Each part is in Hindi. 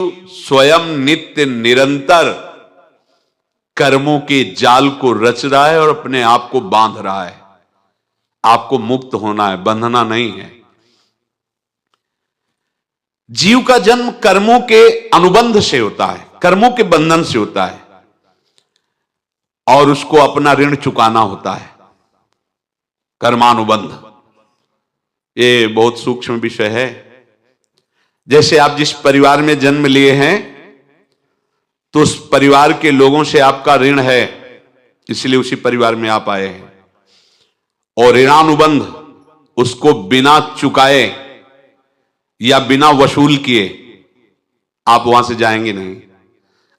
स्वयं नित्य निरंतर कर्मों के जाल को रच रहा है और अपने आप को बांध रहा है। आपको मुक्त होना है, बंधना नहीं है। जीव का जन्म कर्मों के अनुबंध से होता है, कर्मों के बंधन से होता है, और उसको अपना ऋण चुकाना होता है। कर्मानुबंध ये बहुत सूक्ष्म विषय है। जैसे आप जिस परिवार में जन्म लिए हैं तो उस परिवार के लोगों से आपका ऋण है, इसलिए उसी परिवार में आप आए हैं। और ऋणानुबंध उसको बिना चुकाए या बिना वसूल किए आप वहां से जाएंगे नहीं।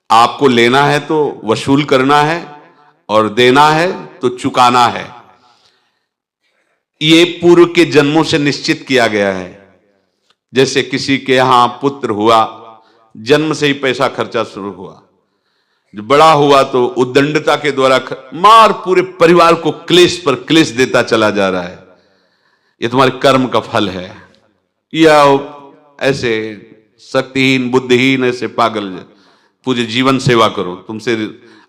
आपको लेना है तो वसूल करना है और देना है तो चुकाना है। ये पूर्व के जन्मों से निश्चित किया गया है। जैसे किसी के यहां पुत्र हुआ, जन्म से ही पैसा खर्चा शुरू हुआ, जो बड़ा हुआ तो उद्दंडता के द्वारा मार पूरे परिवार को क्लेश पर क्लेश देता चला जा रहा है। ये तुम्हारे कर्म का फल है। या ऐसे शक्तिहीन बुद्धिहीन ऐसे पागल पूरे जीवन सेवा करो, तुमसे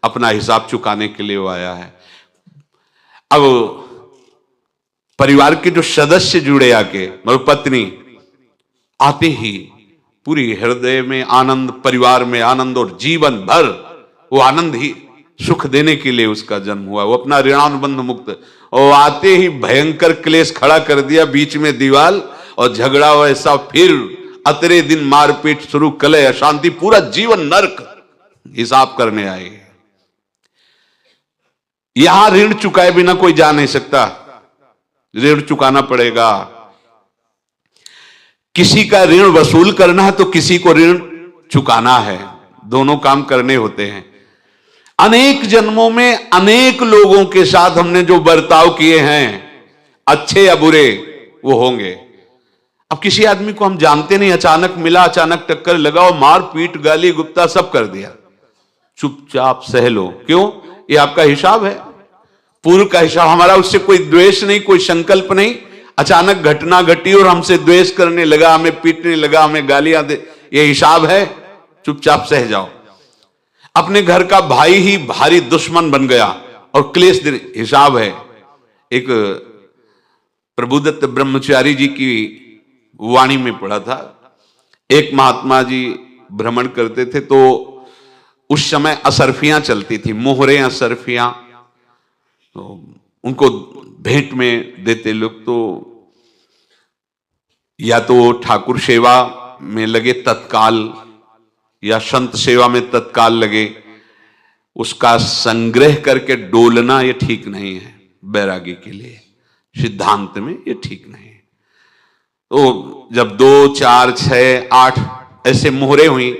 अपना हिसाब चुकाने के लिए वो आया है। अब परिवार के जो सदस्य जुड़े आके, मतलब पत्नी आते ही पूरी हृदय में आनंद, परिवार में आनंद, और जीवन भर वो आनंद ही सुख देने के लिए उसका जन्म हुआ। वो अपना ऋणानुबंध मुक्त, और आते ही भयंकर क्लेश खड़ा कर दिया, बीच में दीवाल और झगड़ा वैसा, फिर अतरे दिन मारपीट शुरू, कलह अशांति, पूरा जीवन नरक हिसाब करने आए। यहां ऋण चुकाए बिना कोई जा नहीं सकता, ऋण चुकाना पड़ेगा। किसी का ऋण वसूल करना है तो किसी को ऋण चुकाना है, दोनों काम करने होते हैं। अनेक जन्मों में अनेक लोगों के साथ हमने जो बर्ताव किए हैं, अच्छे या बुरे, वो होंगे। अब किसी आदमी को हम जानते नहीं, अचानक मिला, अचानक टक्कर लगाओ, मार पीट गाली गुप्ता सब कर दिया, चुपचाप सह लो। क्यों? ये आपका हिसाब है, पूर्व का हिसाब। हमारा उससे कोई द्वेष नहीं, कोई संकल्प नहीं। अचानक घटना घटी और हमसे द्वेष करने लगा, हमें पीटने लगा, हमें गालियां दे, ये हिसाब है, चुपचाप सह जाओ। अपने घर का भाई ही भारी दुश्मन बन गया और क्लेश दे, हिसाब है। एक प्रभुदत्त ब्रह्मचारी जी की वाणी में पढ़ा था, एक महात्मा जी भ्रमण करते थे तो उस समय असरफियां चलती थी, मोहरे असरफियां, तो उनको भेंट में देते लोग। तो या तो ठाकुर सेवा में लगे तत्काल, या संत सेवा में तत्काल लगे, उसका संग्रह करके डोलना ये ठीक नहीं है। बैरागी के लिए सिद्धांत में ये ठीक नहीं है। तो जब 2, 4, 6, 8 ऐसे मोहरे हुई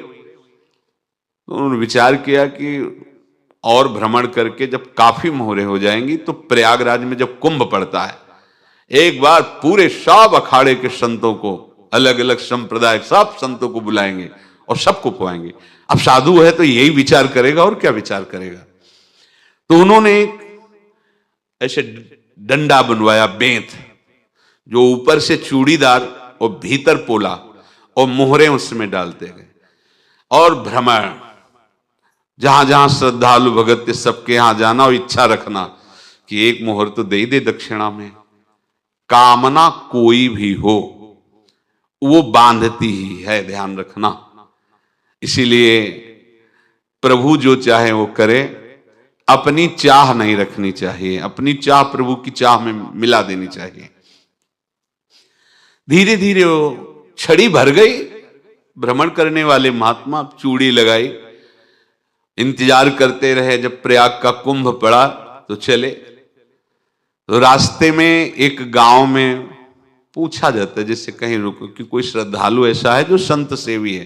तो उन्होंने विचार किया कि और भ्रमण करके जब काफी मोहरे हो जाएंगी तो प्रयागराज में जब कुंभ पड़ता है, एक बार पूरे सब अखाड़े के संतों को, अलग अलग संप्रदाय सब संतों को बुलाएंगे और सबको पुआएंगे। अब साधु है तो यही विचार करेगा, और क्या विचार करेगा। तो उन्होंने ऐसे डंडा बनवाया, बेंत, जो ऊपर से चूड़ीदार और भीतर पोला, और मोहरे उसमें डालते गए। और भ्रमण, जहां जहां श्रद्धालु भगत थे सबके यहां जाना और इच्छा रखना कि एक मोहर तो दे दे दक्षिणा में। कामना कोई भी हो वो बांधती ही है, ध्यान रखना। इसीलिए प्रभु जो चाहे वो करे, अपनी चाह नहीं रखनी चाहिए, अपनी चाह प्रभु की चाह में मिला देनी चाहिए। धीरे धीरे वो छड़ी भर गई। भ्रमण करने वाले महात्मा चूड़ी लगाई, इंतजार करते रहे। जब प्रयाग का कुंभ पड़ा तो चले। तो रास्ते में एक गांव में पूछा जाता है, जैसे कहीं रुको कि कोई श्रद्धालु ऐसा है जो संत सेवी है।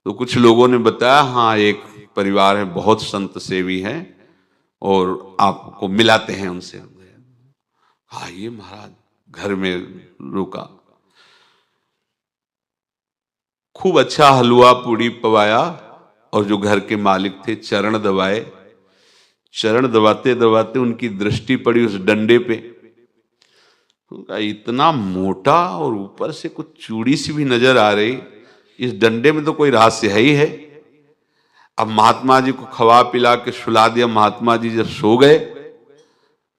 तो कुछ लोगों ने बताया, हाँ एक परिवार है बहुत संत सेवी है और आपको मिलाते हैं उनसे। आइए महाराज, घर में रुका, खूब अच्छा हलवा पूड़ी पवाया, और जो घर के मालिक थे चरण दबाए। चरण दबाते दबाते उनकी दृष्टि पड़ी उस डंडे पे, इतना मोटा और ऊपर से कुछ चूड़ी सी भी नजर आ रही। इस डंडे में तो कोई रहस्य है ही है। अब महात्मा जी को खवा पिला के सुला दिया। महात्मा जी जब सो गए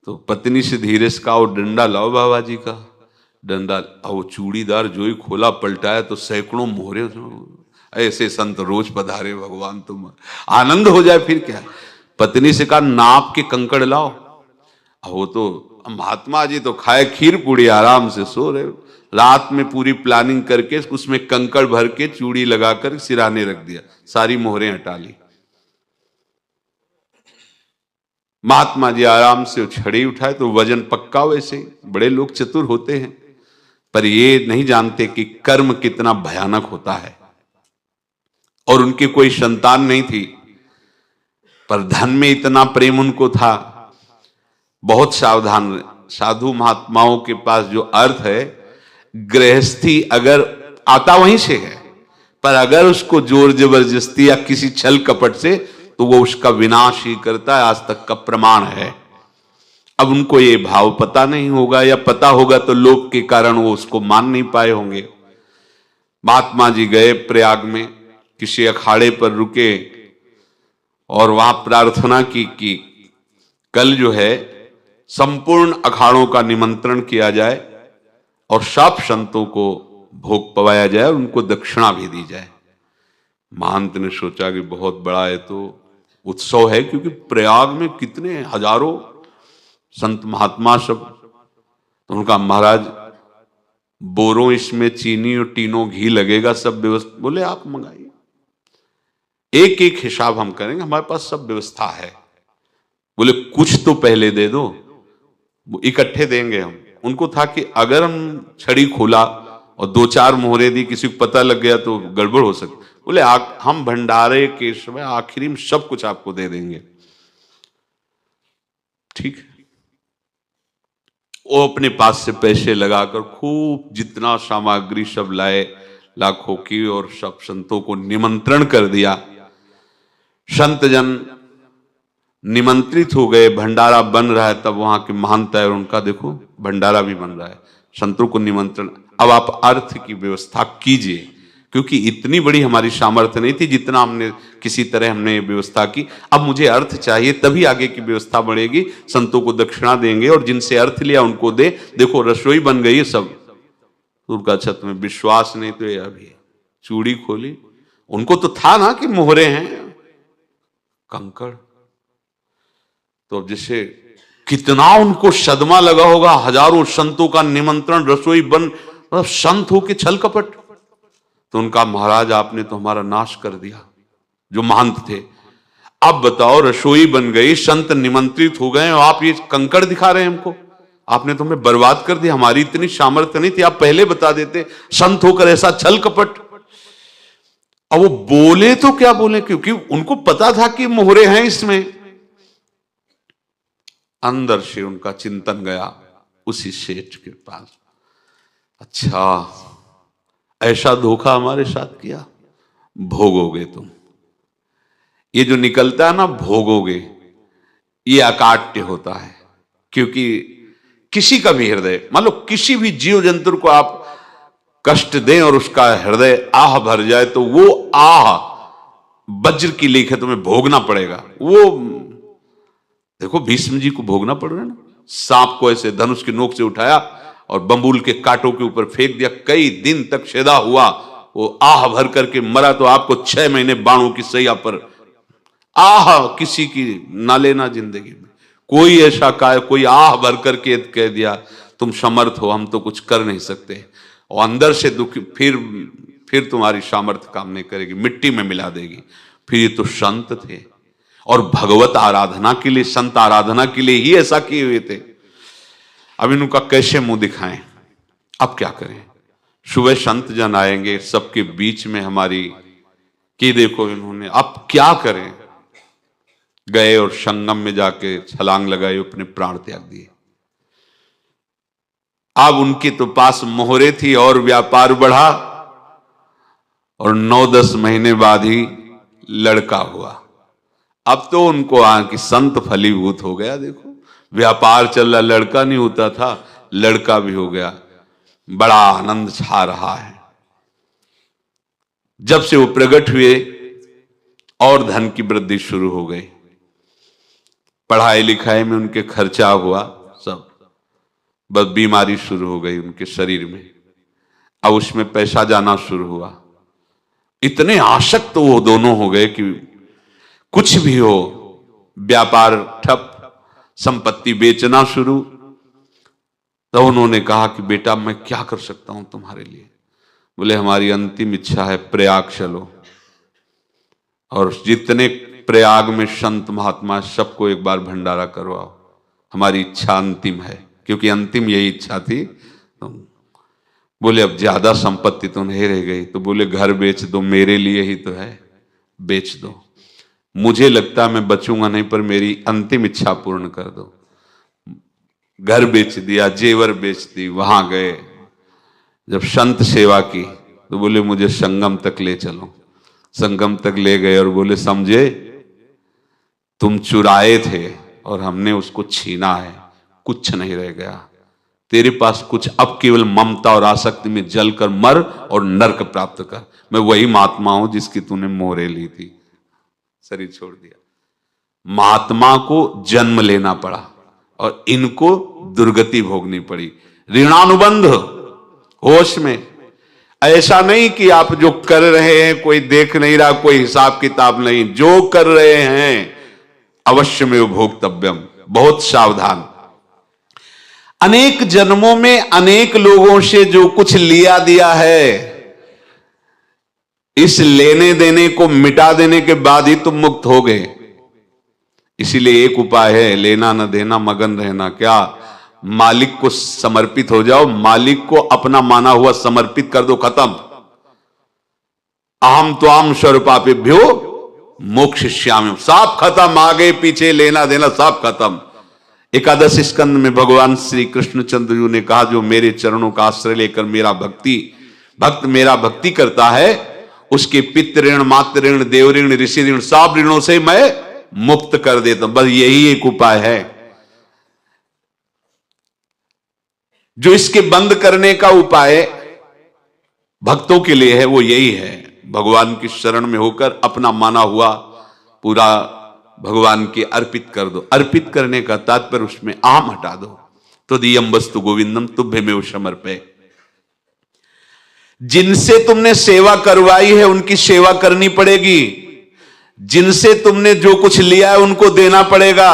तो पत्नी से धीरे से कहा, वो डंडा लाओ बाबा जी का। डंडा, वो चूड़ीदार जो ही खोला पलटाया तो सैकड़ों मोहरे। ऐसे संत रोज पधारे भगवान, तुम आनंद हो जाए फिर क्या। पत्नी से कहा, नाप के कंकड़ लाओ। वो तो महात्मा जी तो खाए खीर पूड़ी, आराम से सो रहे। रात में पूरी प्लानिंग करके उसमें कंकड़ भर के चूड़ी लगाकर सिराने रख दिया, सारी मोहरें हटा ली। महात्मा जी आराम से छड़ी उठाए तो वजन पक्का। वैसे बड़े लोग चतुर होते हैं, पर ये नहीं जानते कि कर्म कितना भयानक होता है। और उनकी कोई संतान नहीं थी, पर धन में इतना प्रेम उनको था। बहुत सावधान। साधु महात्माओं के पास जो अर्थ है, गृहस्थी अगर आता वहीं से है, पर अगर उसको जोर जबरदस्ती या किसी छल कपट से, तो वो उसका विनाश ही करता है। आज तक का प्रमाण है। अब उनको ये भाव पता नहीं होगा, या पता होगा तो लोभ के कारण वो उसको मान नहीं पाए होंगे। महात्मा जी गए प्रयाग में, किसी अखाड़े पर रुके और वहां प्रार्थना की कि कल जो है संपूर्ण अखाड़ों का निमंत्रण किया जाए और सब संतों को भोग पवाया जाए और उनको दक्षिणा भी दी जाए। महंत ने सोचा कि बहुत बड़ा है तो उत्सव है, क्योंकि प्रयाग में कितने हजारों संत महात्मा सब। तो उनका, महाराज बोरों इसमें चीनी और टीनों घी लगेगा, सब व्यवस्था। बोले आप मंगाइए, एक एक हिसाब हम करेंगे, हमारे पास सब व्यवस्था है। बोले कुछ तो पहले दे दो, इकट्ठे देंगे हम। उनको था कि अगर हम छड़ी खोला और दो चार मोहरे दी, किसी को पता लग गया तो गड़बड़ हो सकती। बोले हम भंडारे के समय आखिरी में सब कुछ आपको दे देंगे। ठीक है। वो अपने पास से पैसे लगाकर खूब जितना सामग्री सब लाए, लाखों की, और सब संतों को निमंत्रण कर दिया। संत जन निमंत्रित हो गए, भंडारा बन रहा है। तब वहां के महंत है, उनका देखो भंडारा भी बन रहा है, संतों को निमंत्रण। अब आप अर्थ की व्यवस्था कीजिए, क्योंकि इतनी बड़ी हमारी सामर्थ्य नहीं थी जितना हमने किसी तरह हमने व्यवस्था की। अब मुझे अर्थ चाहिए, तभी आगे की व्यवस्था बढ़ेगी। संतों को दक्षिणा देंगे और जिनसे अर्थ लिया उनको दे। देखो रसोई बन गई है सब। उनका छत में विश्वास नहीं तो ये अभी चूड़ी खोली। उनको तो था ना कि मोहरे हैं, कंकड़। तो जैसे कितना उनको सदमा लगा होगा। हजारों संतों का निमंत्रण, रसोई बन, मतलब संत हो के छल कपट। तो उनका, महाराज आपने तो हमारा नाश कर दिया, जो महंत थे। अब बताओ, रसोई बन गई, संत निमंत्रित हो गए और आप ये कंकड़ दिखा रहे हैं हमको। आपने तो हमें बर्बाद कर दिया, हमारी इतनी सामर्थ्य नहीं थी, आप पहले बता देते। संत होकर ऐसा छल कपट। अब वो बोले तो क्या बोले, क्योंकि उनको पता था कि मोहरे हैं इसमें। अंदर से उनका चिंतन गया उसी सेठ के पास, अच्छा ऐसा धोखा हमारे साथ किया, भोगोगे तुम। ये जो निकलता है ना भोगोगे, ये अकाट्य होता है। क्योंकि किसी का भी हृदय, मान लो किसी भी जीव जंतु को आप कष्ट दें और उसका हृदय आह भर जाए, तो वो आह वज्र की लेख है, तुम्हें भोगना पड़ेगा। वो देखो भीष्म जी को भोगना पड़ रहा है ना। सांप को ऐसे धनुष की नोक से उठाया और बंबूल के कांटों के ऊपर फेंक दिया, कई दिन तक शेदा हुआ, वो आह भर करके मरा। तो आपको 6 महीने बाणों की सैया पर आह किसी की ना लेना जिंदगी में। कोई ऐसा कोई आह भर करके कह दिया तुम समर्थ हो, हम तो कुछ कर नहीं सकते, और अंदर से दुखी, फिर तुम्हारी सामर्थ्य काम नहीं करेगी, मिट्टी में मिला देगी। फिर ये तो संत थे और भगवत आराधना के लिए, संत आराधना के लिए ही ऐसा किए हुए थे। अब इनका कैसे मुंह दिखाएं, अब क्या करें। सुबह संत जन आएंगे, सबके बीच में हमारी कि देखो इन्होंने, अब क्या करें। गए और संगम में जाके छलांग लगाई, अपने प्राण त्याग दिए। अब उनके तो पास मोहरे थी और व्यापार बढ़ा, और 9-10 महीने बाद ही लड़का हुआ। अब तो उनको कि संत फलीभूत हो गया। देखो व्यापार चल रहा, लड़का नहीं होता था, लड़का भी हो गया, बड़ा आनंद छा रहा है। जब से वो प्रकट हुए और धन की वृद्धि शुरू हो गई, पढ़ाई लिखाई में उनके खर्चा हुआ सब, बस बीमारी शुरू हो गई उनके शरीर में, अब उसमें पैसा जाना शुरू हुआ। इतने आसक्त तो वो दोनों हो गए कि कुछ भी हो, व्यापार ठप, संपत्ति बेचना शुरू। तो उन्होंने कहा कि बेटा मैं क्या कर सकता हूं तुम्हारे लिए? बोले हमारी अंतिम इच्छा है प्रयाग चलो, और जितने प्रयाग में संत महात्मा सबको एक बार भंडारा करवाओ, हमारी इच्छा अंतिम है, क्योंकि अंतिम यही इच्छा थी। तो बोले अब ज्यादा संपत्ति तो नहीं रह गई, तो बोले घर बेच दो, मेरे लिए ही तो है, बेच दो, मुझे लगता मैं बचूंगा नहीं, पर मेरी अंतिम इच्छा पूर्ण कर दो। घर बेच दिया, जेवर बेच दी, वहां गए, जब संत सेवा की तो बोले मुझे संगम तक ले चलो। संगम तक ले गए और बोले समझे तुम चुराए थे और हमने उसको छीना है, कुछ नहीं रह गया तेरे पास कुछ, अब केवल ममता और आसक्ति में जलकर मर और नरक प्राप्त कर। मैं वही महात्मा हूं जिसकी तूने मोहरे ली थी, शरीर छोड़ दिया। महात्मा को जन्म लेना पड़ा और इनको दुर्गति भोगनी पड़ी। ऋणानुबंध होश में, ऐसा नहीं कि आप जो कर रहे हैं कोई देख नहीं रहा, कोई हिसाब किताब नहीं, जो कर रहे हैं अवश्य में भोक्तव्यम, बहुत सावधान। अनेक जन्मों में अनेक लोगों से जो कुछ लिया दिया है, इस लेने देने को मिटा देने के बाद ही तुम मुक्त हो गए। इसीलिए एक उपाय है, लेना न देना मगन रहना। क्या? मालिक को समर्पित हो जाओ, मालिक को अपना माना हुआ समर्पित कर दो, खत्म। अहम त्वाम स्वरूपापेभ्यो मोक्षयिष्यामि, सब खत्म, आगे पीछे लेना देना सब खत्म। एकादश स्कंद में भगवान श्री कृष्णचंद्र जी ने कहा जो मेरे चरणों का आश्रय लेकर मेरा भक्त मेरा भक्ति करता है, उसके पितृ ऋण, मातृ ऋण, देव ऋण, ऋषि ऋण, सब ऋणों से मैं मुक्त कर देता हूं। बस यही एक उपाय है जो इसके बंद करने का उपाय भक्तों के लिए है, वो यही है, भगवान की शरण में होकर अपना माना हुआ पूरा भगवान के अर्पित कर दो। अर्पित करने का तात्पर्य उसमें आम हटा दो। तो दियम वस्तु गोविंदम तुभ्यमेव समर्पये। जिनसे तुमने सेवा करवाई है उनकी सेवा करनी पड़ेगी, जिनसे तुमने जो कुछ लिया है उनको देना पड़ेगा।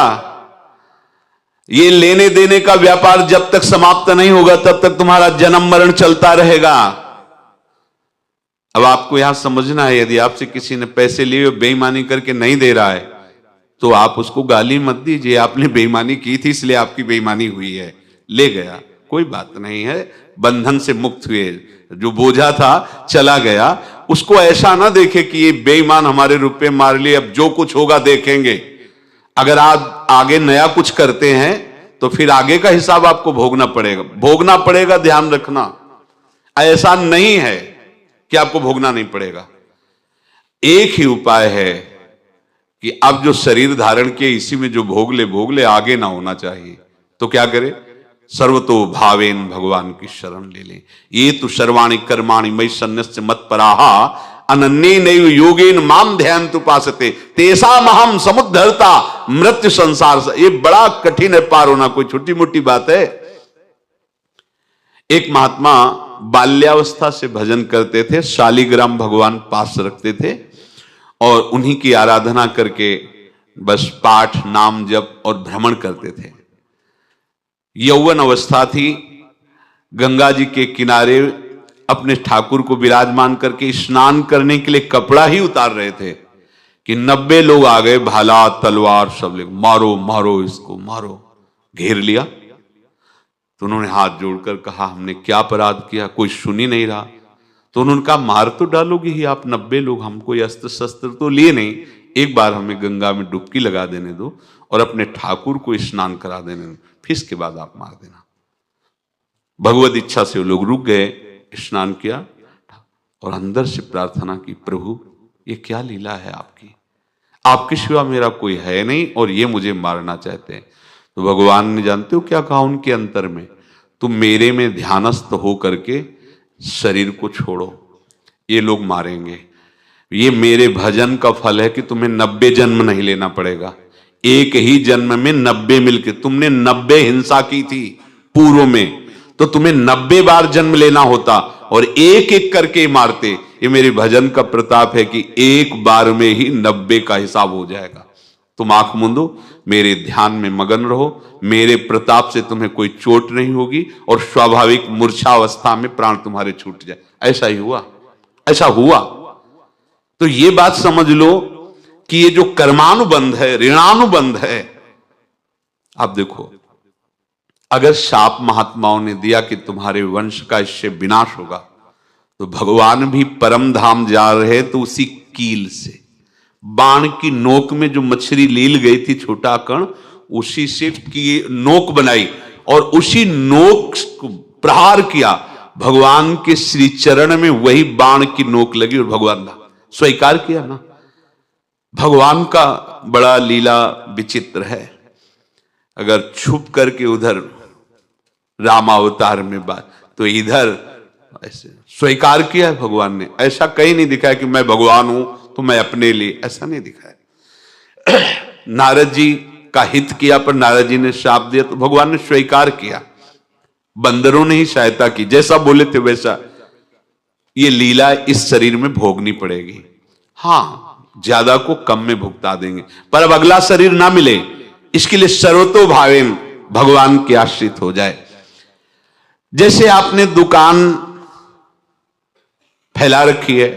ये लेने देने का व्यापार जब तक समाप्त नहीं होगा तब तक तुम्हारा जन्म मरण चलता रहेगा। अब आपको यहां समझना है, यदि आपसे किसी ने पैसे लिए बेईमानी करके नहीं दे रहा है तो आप उसको गाली मत दीजिए, आपने बेईमानी की थी इसलिए आपकी बेईमानी हुई है, ले गया, कोई बात नहीं है, बंधन से मुक्त हुए, जो बोझा था चला गया। उसको ऐसा ना देखे कि ये बेईमान हमारे रुपए मार लिए, अब जो कुछ होगा देखेंगे। अगर आप आगे नया कुछ करते हैं तो फिर आगे का हिसाब आपको भोगना पड़ेगा, ध्यान रखना। ऐसा नहीं है कि आपको भोगना नहीं पड़ेगा। एक ही उपाय है कि अब जो शरीर धारण किए इसी में जो भोग ले, आगे ना होना चाहिए। तो क्या करे? सर्वतो भावेन भगवान की शरण ले ले। ये तो सर्वाणि कर्माणि मयि सन्न्यस्य मत्पराहा अनन्येनैव योगेन माम ध्यायन्तु उपासते तेषाम् अहं समुद्धर्ता मृत्यु संसार से। ये बड़ा कठिन है पार होना, कोई छोटी मोटी बात है। एक महात्मा बाल्यावस्था से भजन करते थे, शालिग्राम भगवान पास रखते थे और उन्हीं की आराधना करके बस पाठ, नाम, जप और भ्रमण करते थे। यौवन अवस्था थी, गंगा जी के किनारे अपने ठाकुर को विराजमान करके स्नान करने के लिए कपड़ा ही उतार रहे थे कि 90 लोग आ गए, भाला तलवार सब ले, मारो मारो इसको मारो, घेर लिया। तो उन्होंने हाथ जोड़कर कहा हमने क्या अपराध किया, कोई सुन ही नहीं रहा। तो उन्होंने कहा मार तो डालोगे ही आप, 90 लोग, हम कोई अस्त्र शस्त्र तो लिए नहीं, एक बार हमें गंगा में डुबकी लगा देने दो और अपने ठाकुर को स्नान करा देने दो, फिर इसके बाद आप मार देना। भगवत इच्छा से वो लोग रुक गए, स्नान किया और अंदर से प्रार्थना की, प्रभु ये क्या लीला है आपकी, आपके सिवा मेरा कोई है नहीं और ये मुझे मारना चाहते हैं। तो भगवान ने जानते हो क्या कहा उनके अंतर में, तुम मेरे में ध्यानस्थ हो करके शरीर को छोड़ो, ये लोग मारेंगे, ये मेरे भजन का फल है कि तुम्हें 90 जन्म नहीं लेना पड़ेगा। एक ही जन्म में 90 मिलके, तुमने 90 हिंसा की थी पूर्व में, तो तुम्हें 90 बार जन्म लेना होता और एक एक करके मारते। ये मेरे भजन का प्रताप है कि एक बार में ही 90 का हिसाब हो जाएगा। तुम आंख मूंदो, मेरे ध्यान में मगन रहो, मेरे प्रताप से तुम्हें कोई चोट नहीं होगी और स्वाभाविक मूर्छावस्था में प्राण तुम्हारे छूट जाए। ऐसा ही हुआ, ऐसा हुआ। तो ये बात समझ लो कि ये जो कर्मानुबंध है, ऋणानुबंध है। आप देखो, अगर शाप महात्माओं ने दिया कि तुम्हारे वंश का इससे विनाश होगा, तो भगवान भी परम धाम जा रहे तो उसी कील से, बाण की नोक में जो मछली लील गई थी छोटा कण, उसी से की नोक बनाई और उसी नोक को प्रहार किया। भगवान के श्री चरण में वही बाण की नोक लगी और भगवान ने स्वीकार किया ना। भगवान का बड़ा लीला विचित्र है। अगर छुप करके उधर रामावतार में बात, तो इधर ऐसे स्वीकार किया है भगवान ने। ऐसा कहीं नहीं दिखाया कि मैं भगवान हूं तो मैं अपने लिए, ऐसा नहीं दिखाया। नारद जी का हित किया पर नारद जी ने श्राप दिया तो भगवान ने स्वीकार किया। बंदरों ने ही सहायता की, जैसा बोले थे वैसा। ये लीला इस शरीर में भोगनी पड़ेगी। हां, ज्यादा को कम में भुगता देंगे, पर अब अगला शरीर ना मिले इसके लिए सर्वतो भावेन भगवान के आश्रित हो जाए। जैसे आपने दुकान फैला रखी है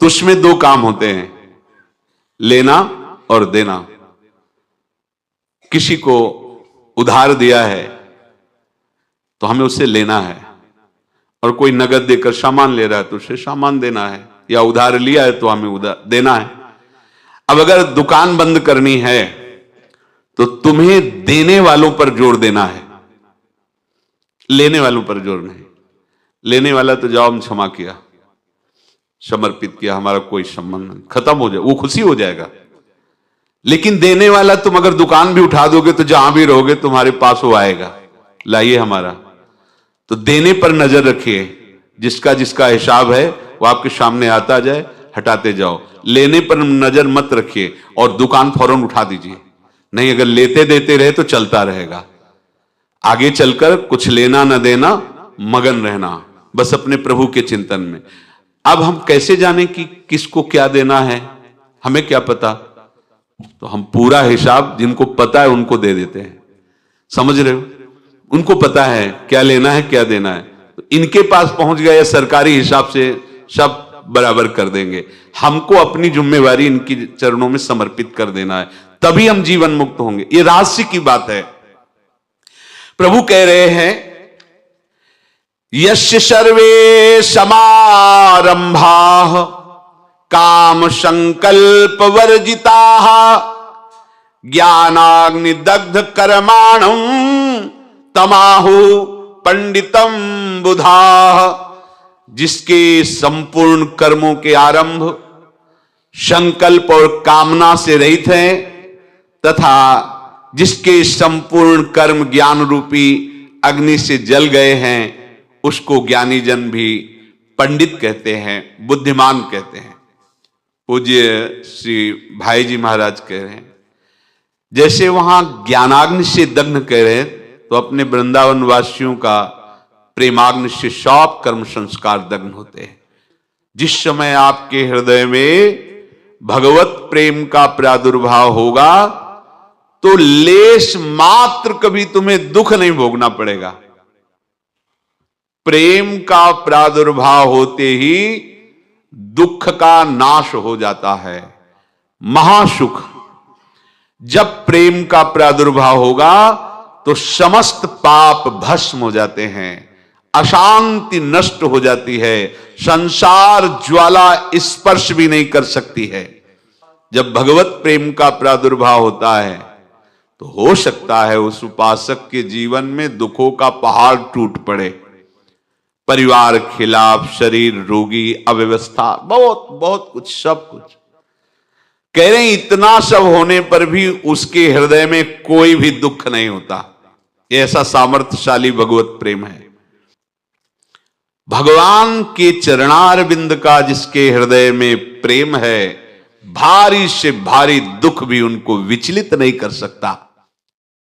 तो उसमें दो काम होते हैं, लेना और देना। किसी को उधार दिया है तो हमें उससे लेना है, और कोई नगद देकर सामान ले रहा है तो उसे सामान देना है, या उधार लिया है तो हमें उधार देना है। अब अगर दुकान बंद करनी है तो तुम्हें देने वालों पर जोर देना है, लेने वालों पर जोर नहीं। लेने वाला तो जाओ हम क्षमा किया, समर्पित किया, हमारा कोई संबंध नहीं, खत्म हो जाए, वो खुशी हो जाएगा। लेकिन देने वाला तुम अगर दुकान भी उठा दोगे तो जहां भी रहोगे तुम्हारे पास वो आएगा, लाइए हमारा। तो देने पर नजर रखिए, जिसका जिसका हिसाब है वो आपके सामने आता जाए, हटाते जाओ। लेने पर नजर मत रखिए और दुकान फौरन उठा दीजिए, नहीं अगर लेते देते रहे तो चलता रहेगा। आगे चलकर कुछ लेना न देना, मगन रहना बस अपने प्रभु के चिंतन में। अब हम कैसे जाने कि किसको क्या देना है, हमें क्या पता? तो हम पूरा हिसाब जिनको पता है उनको दे देते हैं। समझ रहे हो? उनको पता है क्या लेना है क्या देना है, तो इनके पास पहुंच गए, सरकारी हिसाब से सब बराबर कर देंगे। हमको अपनी जिम्मेवारी इनकी चरणों में समर्पित कर देना है, तभी हम जीवन मुक्त होंगे। ये रहस्य की बात है। प्रभु कह रहे हैं, यस्य सर्वे समारंभाः काम संकल्प वर्जिताः ज्ञानाग्नि दग्ध कर्माणं तमाहु पंडितम बुधाः। जिसके संपूर्ण कर्मों के आरंभ संकल्प और कामना से रहित हैं, तथा जिसके संपूर्ण कर्म ज्ञान रूपी अग्नि से जल गए हैं, उसको ज्ञानी जन भी पंडित कहते हैं, बुद्धिमान कहते हैं। पूज्य श्री भाई जी महाराज कह रहे हैं, जैसे वहां ज्ञानाग्नि से दग्न कह रहे हैं, तो अपने वृंदावन वासियों का प्रेमाग्नि से सब कर्म संस्कार दग्न होते हैं। जिस समय आपके हृदय में भगवत प्रेम का प्रादुर्भाव होगा तो लेश मात्र कभी तुम्हें दुख नहीं भोगना पड़ेगा। प्रेम का प्रादुर्भाव होते ही दुख का नाश हो जाता है, महासुख। जब प्रेम का प्रादुर्भाव होगा तो समस्त पाप भस्म हो जाते हैं, अशांति नष्ट हो जाती है, संसार ज्वाला स्पर्श भी नहीं कर सकती है। जब भगवत प्रेम का प्रादुर्भाव होता है तो हो सकता है उस उपासक के जीवन में दुखों का पहाड़ टूट पड़े, परिवार खिलाफ, शरीर रोगी, अव्यवस्था, बहुत बहुत कुछ, सब कुछ। कह रहे हैं इतना सब होने पर भी उसके हृदय में कोई भी दुख नहीं होता। ऐसा सामर्थ्यशाली भगवत प्रेम है। भगवान के चरणारविंद का जिसके हृदय में प्रेम है, भारी से भारी दुख भी उनको विचलित नहीं कर सकता।